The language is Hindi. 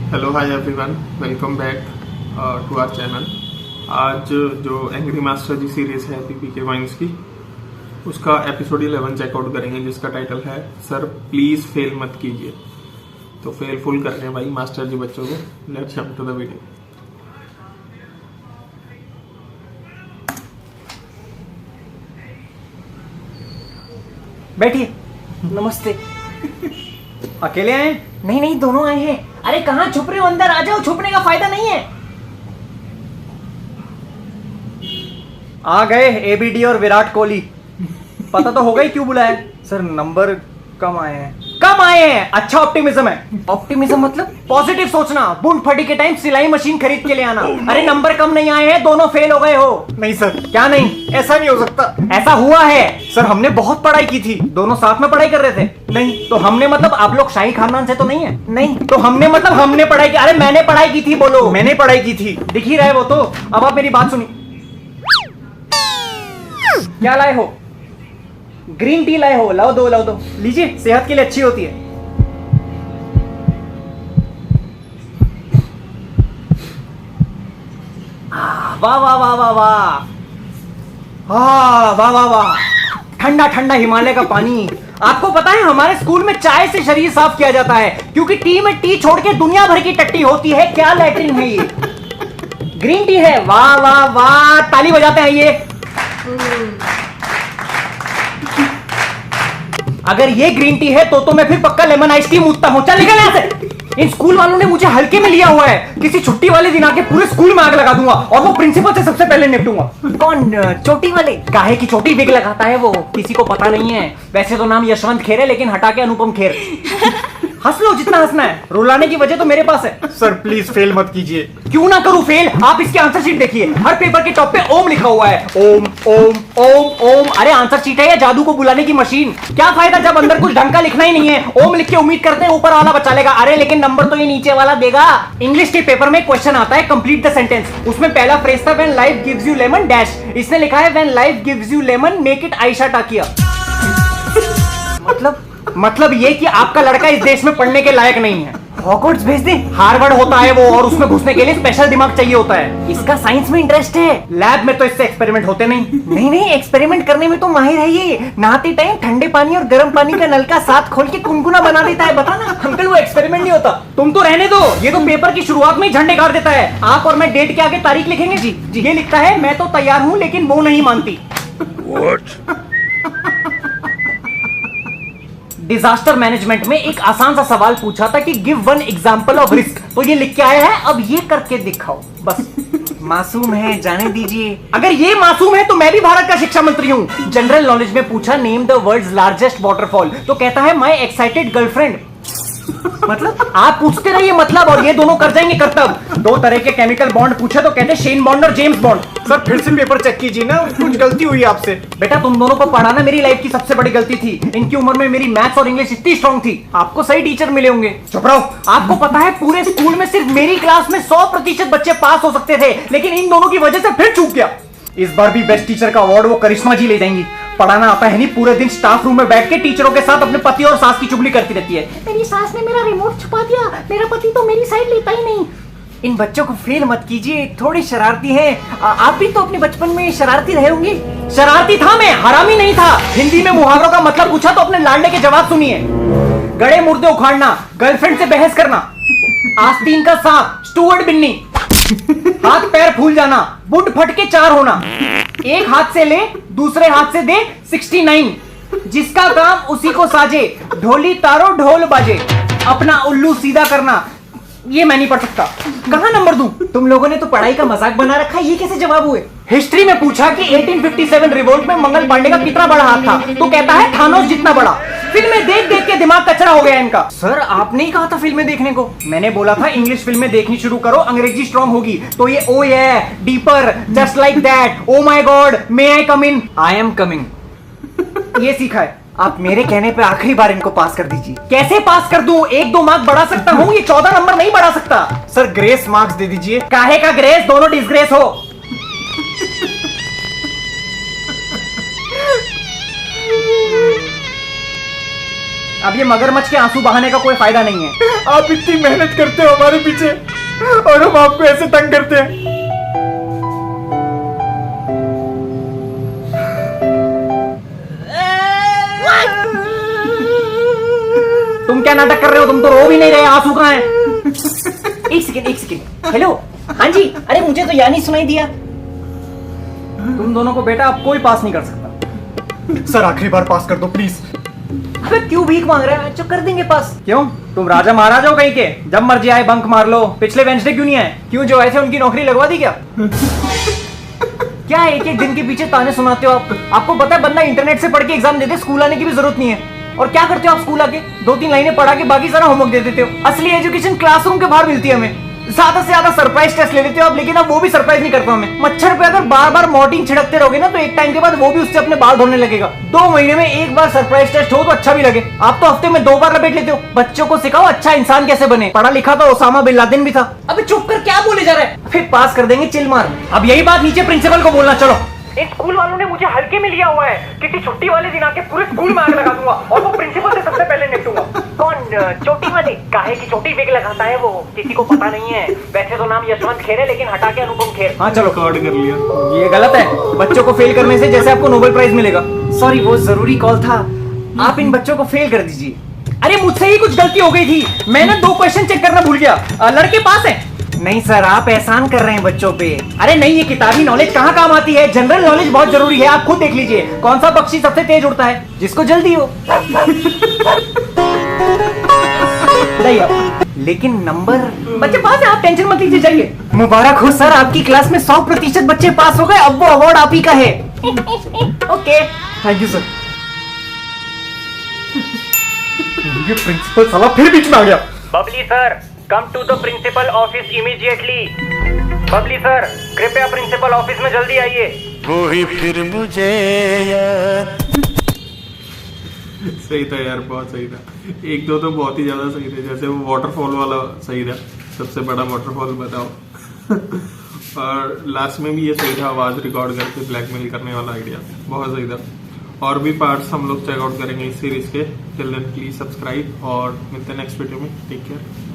Hello hi everyone, welcome back to our channel. आज जो एंग्री मास्टर जी सीरीज है पीपीके वाइन्स की, उसका एपिसोड 11 चेकआउट करेंगे, जिसका टाइटल है सर प्लीज फेल मत कीजिए। तो फेल फुल कर रहे हैं भाई मास्टर जी बच्चों को। Let's jump to the video. बैठिए। नमस्ते। अकेले आए? नहीं नहीं, दोनों आए हैं। अरे कहाँ छुप रहे हो? अंदर आ जाओ, छुपने का फायदा नहीं है। आ गए एबीडी और विराट कोहली। पता तो होगा ही क्यों बुलाया। सर नंबर कम आए हैं। कम आए हैं? अच्छा ऑप्टिमिज्म है। ऑप्टिमिज्म मतलब पॉजिटिव सोचना। बूंद फटी के टाइम सिलाई मशीन खरीद के ले आना। अरे नंबर कम नहीं आए हैं, दोनों फेल हो गए हो। नहीं सर। क्या नहीं? ऐसा नहीं हो सकता। ऐसा हुआ है सर, हमने बहुत पढ़ाई की थी। दोनों साथ में पढ़ाई कर रहे थे। नहीं तो हमने मतलब आप लोग शाही खानदान से तो नहीं है? नहीं तो हमने मतलब हमने पढ़ाई की। अरे मैंने पढ़ाई की थी। बोलो मैंने पढ़ाई की थी। दिख ही रहा है वो तो। अब आप मेरी बात सुनिए। क्या लाए हो? ग्रीन टी लाए हो? लाओ दो लीजिए, सेहत के लिए अच्छी होती है। वाह वाह वाह वाह वाह, वाह वाह वाह, ठंडा ठंडा हिमालय का पानी। आपको पता है हमारे स्कूल में चाय से शरीर साफ किया जाता है, क्योंकि टी में टी छोड़ के दुनिया भर की टट्टी होती है। क्या लैट्रिन है ये? ग्रीन टी है। वाह वाह वाह, ताली बजाते हैं ये। अगर ये ग्रीन टी है तो मैं फिर पक्का लेमन आइस टी मूतता हूं। चल निकल यहां से। इन स्कूल वालों ने मुझे हल्के में लिया हुआ है। किसी छुट्टी वाले दिन आके पूरे स्कूल में आग लगा दूंगा, और वो प्रिंसिपल से सबसे पहले निपटूंगा। कौन? चोटी वाले? काहे की चोटी विग लगाता है वो, किसी को पता नहीं है। वैसे तो नाम यशवंत खेर है, लेकिन हटा के अनुपम खेर। हंस लो जितना हंसना है, रुलाने की वजह तो मेरे पास है। सर प्लीज फेल मत कीजिए। क्यों ना करूं फेल? आप इसकी आंसर शीट देखिए, हर पेपर के टॉप पे ओम लिखा हुआ है। ओम ओम ओम ओम। अरे आंसर शीट है या जादू को बुलाने की मशीन? क्या फायदा जब अंदर कुछ ढंग का लिखना ही नहीं है। ओम लिख के उम्मीद करते हैं ऊपर वाला बचा लेगा। अरे लेकिन नंबर तो ये नीचे वाला देगा। इंग्लिश के पेपर में क्वेश्चन आता है कंप्लीट द सेंटेंस। उसमें पहला फ्रेज था when life gives you lemon dash. इसने लिखा है when life gives you lemon make it Ayesha Takia. मतलब ये कि आपका लड़का इस देश में पढ़ने के लायक नहीं है। हॉगवर्ट्स भेज दे। हार्वर्ड होता है वो, और उसमें घुसने के लिए स्पेशल दिमाग चाहिए होता है। इसका साइंस में इंटरेस्ट है। लैब में तो इससे एक्सपेरिमेंट होते नहीं। नहीं एक्सपेरिमेंट करने में तो माहिर है ये। नहाते टाइम ठंडे पानी और गर्म पानी का नलका साथ खोल के गुनगुना बना देता है। बता ना अंकल, वो एक्सपेरिमेंट नहीं होता। तुम तो रहने दो, ये तो पेपर की शुरुआत में ही झंडे गाड़ देता है। आप और मैं डेट के आगे तारीख लिखेंगे। जी ये लिखता है मैं तो तैयार हूँ, लेकिन वो नहीं मानती। डिजास्टर मैनेजमेंट में एक आसान सा सवाल पूछा था कि give one example of risk, तो ये लिख के आया है अब ये करके दिखाओ। बस मासूम है, जाने दीजिए। अगर ये मासूम है तो मैं भी भारत का शिक्षा मंत्री हूं। जनरल नॉलेज में पूछा name the world's largest waterfall, तो कहता है माय एक्साइटेड गर्लफ्रेंड। मतलब आप पूछते रहिए मतलब, और ये दोनों कर जाएंगे करतब। दो तरह के केमिकल बॉन्ड पूछे तो कहते हैं शेन बॉन्ड और जेम्स बॉन्ड। सर फिर से पेपर चेक कीजिए ना, कुछ गलती हुई आपसे। बेटा तुम दोनों को पढ़ाना मेरी लाइफ की सबसे बड़ी गलती थी। इनकी उम्र में मेरी मैथ्स और इंग्लिश इतनी स्ट्रांग थी। आपको सही टीचर मिले होंगे। चुप रहो। आपको पता है पूरे स्कूल में सिर्फ मेरी क्लास में 100% बच्चे पास हो सकते थे, लेकिन इन दोनों की वजह से फिर चूक गया। इस बार भी बेस्ट टीचर का अवार्ड वो करिश्मा जी ले जाएंगी। पढ़ाना आता है नहीं, पूरे दिन स्टाफ रूम में बैठ के टीचरों के साथ अपने पति और सास की चुगली करती रहती है। मेरी सास ने मेरा रिमोट छुपा दिया, मेरा पति तो मेरी साइड लेता ही नहीं। इन बच्चों को फेल मत कीजिए, थोड़ी शरारती हैं। आप भी तो अपने बचपन में शरारती रहे होंगे। शरारती था मैं, हरामी नहीं था। हिंदी में मुहावरों का मतलब पूछा तो अपने लाडले के जवाब सुनिए। गड़े मुर्दे उखाड़ना, गर्लफ्रेंड से बहस करना, आस्तीन का सांप, स्टूवर्ड बिन्नी, हाथ पैर फूल जाना, बुट फट के 4 होना, एक हाथ से ले दूसरे हाथ से दे 69, जिसका काम उसी को साजे, ढोली तारो ढोल बाजे, अपना उल्लू सीधा करना। ये मैं नहीं पढ़ सकता। कहां नंबर दूं? तुम लोगों ने तो पढ़ाई का मजाक बना रखा है। ये कैसे जवाब हुए? हिस्ट्री में पूछा कि 1857 रिवोल्ट में मंगल पांडे का कितना बड़ा हाथ था, तो कहता है थानोस जितना बड़ा। फिल्में देख देख के दिमाग कचरा हो गया इनका। सर आपने ही कहा था फिल्में देखने को। मैंने बोला था इंग्लिश फिल्में देखनी शुरू करो, अंग्रेजी स्ट्रांग होगी। तो ये ओ ये deeper, just like that, oh my God, may I come in, I am coming, ये सीखा है। आप मेरे कहने पे आखिरी बार इनको पास कर दीजिए। कैसे पास कर दूं? 1-2 मार्क्स बढ़ा सकता हूं, ये 14 नंबर नहीं बढ़ा सकता। सर ग्रेस मार्क्स दे दीजिए। काहे का ग्रेस? दोनों डिसग्रेस हो। अब ये मगरमच्छ के आंसू बहाने का कोई फायदा नहीं है। आप इतनी मेहनत करते हो हमारे पीछे और हम आपको ऐसे तंग करते हैं। तुम क्या नाटक कर रहे हो? तुम तो रो भी नहीं रहे, आंसू कहाँ हैं? एक सेकंड। हेलो, हाँ जी। अरे मुझे तो यानी सुनाई दिया। तुम दोनों को बेटा अब कोई पास नहीं कर सकता। सर आखिरी बार पास कर दो प्लीज। अबे क्यों भीख मांग रहे हैं? जो कर देंगे पास। क्यों? तुम राजा महाराजा हो कहीं के? जब मर्जी आए बंक मार लो। पिछले वेंसडे क्यों नहीं आए? क्यों जो ऐसे उनकी नौकरी लगवा दी क्या? क्या एक एक दिन के पीछे ताने सुनाते हो आप? आपको पता है बंदा इंटरनेट से पढ़ के एग्जाम देते, स्कूल आने की भी जरूरत नहीं है। और क्या करते हो आप स्कूल आके? 2-3 लाइनें पढ़ा के बाकी सारा होमवर्क दे देते हो। असली एजुकेशन क्लासरूम के बाहर मिलती है हमें। ज्यादा से ज्यादा सरप्राइज टेस्ट ले लेते हो आप, लेकिन अब वो भी सरप्राइज नहीं करता हमें। मच्छर पे अगर बार बार मॉर्टिन छिड़कते रहोगे ना तो एक टाइम के बाद वो भी उससे अपने बाल धोने लगेगा। 2 महीने में एक बार सरप्राइज टेस्ट हो तो अच्छा भी लगे। आप तो हफ्ते में 2 बार लपेट लेते हो। बच्चों को सिखाओ अच्छा इंसान कैसे बने। पढ़ा लिखा तो ओसामा बिन लादेन भी था। अबे चुप कर, क्या बोले जा रहा है? फिर पास कर देंगे चिल मार। अब यही बात नीचे प्रिंसिपल को बोलना। चलो। इन स्कूल वालों ने मुझे हल्के में लिया हुआ है। किसी छुट्टी वाले दिन आके पूरे स्कूल में आग लगा दूंगा और वो प्रिंसिपल से सबसे पहले निपटूंगा। कौन? चोटी वाले? काहे की चोटी बेग लगाता है वो? किसी को पता नहीं है। वैसे तो नाम यशवंत खेर है लेकिन हटा के अनुपम खेर। हाँ चलो, रिकॉर्ड कर लिया। ये गलत है। बच्चों को फेल करने से जैसे आपको नोबेल प्राइज मिलेगा। सॉरी, वो जरूरी कॉल था। आप इन बच्चों को फेल कर दीजिए। अरे मुझसे ही कुछ गलती हो गई थी। मैंने 2 क्वेश्चन चेक करना भूल गया। लड़के पास है? नहीं सर, आप एहसान कर रहे हैं बच्चों पे। अरे नहीं, ये किताबी नॉलेज कहाँ काम आती है? जनरल नॉलेज बहुत जरूरी है। आप खुद देख लीजिए कौन सा पक्षी सबसे तेज उड़ता है? जिसको जल्दी हो। लेकिन नंबर बच्चे पास है, आप टेंशन मत लीजिए। जाइए। मुबारक हो सर, आपकी क्लास में 100% बच्चे पास हो गए। अब वो अवार्ड आप ही का है। Okay, thank you sir. ये प्रिंसिपल साला फिर बीच में आ गया। Babli sir, come to the principal office immediately. Babli sir, कृपया प्रिंसिपल ऑफिस में जल्दी आइए। वो ही फिर मुझे यार। सही था यार, बहुत सही था। 1-2 तो बहुत ही ज्यादा सही थे। जैसे वो वाटरफॉल वाला सही था, सबसे बड़ा वाटरफॉल बताओ। और लास्ट में भी ये सही था, आवाज रिकॉर्ड करके ब्लैकमेल करने वाला आइडिया बहुत सही था। और भी पार्ट्स हम लोग चेकआउट करेंगे इस सीरीज के। टिल देन प्लीज सब्सक्राइब और मिलते हैं नेक्स्ट वीडियो में। Take care.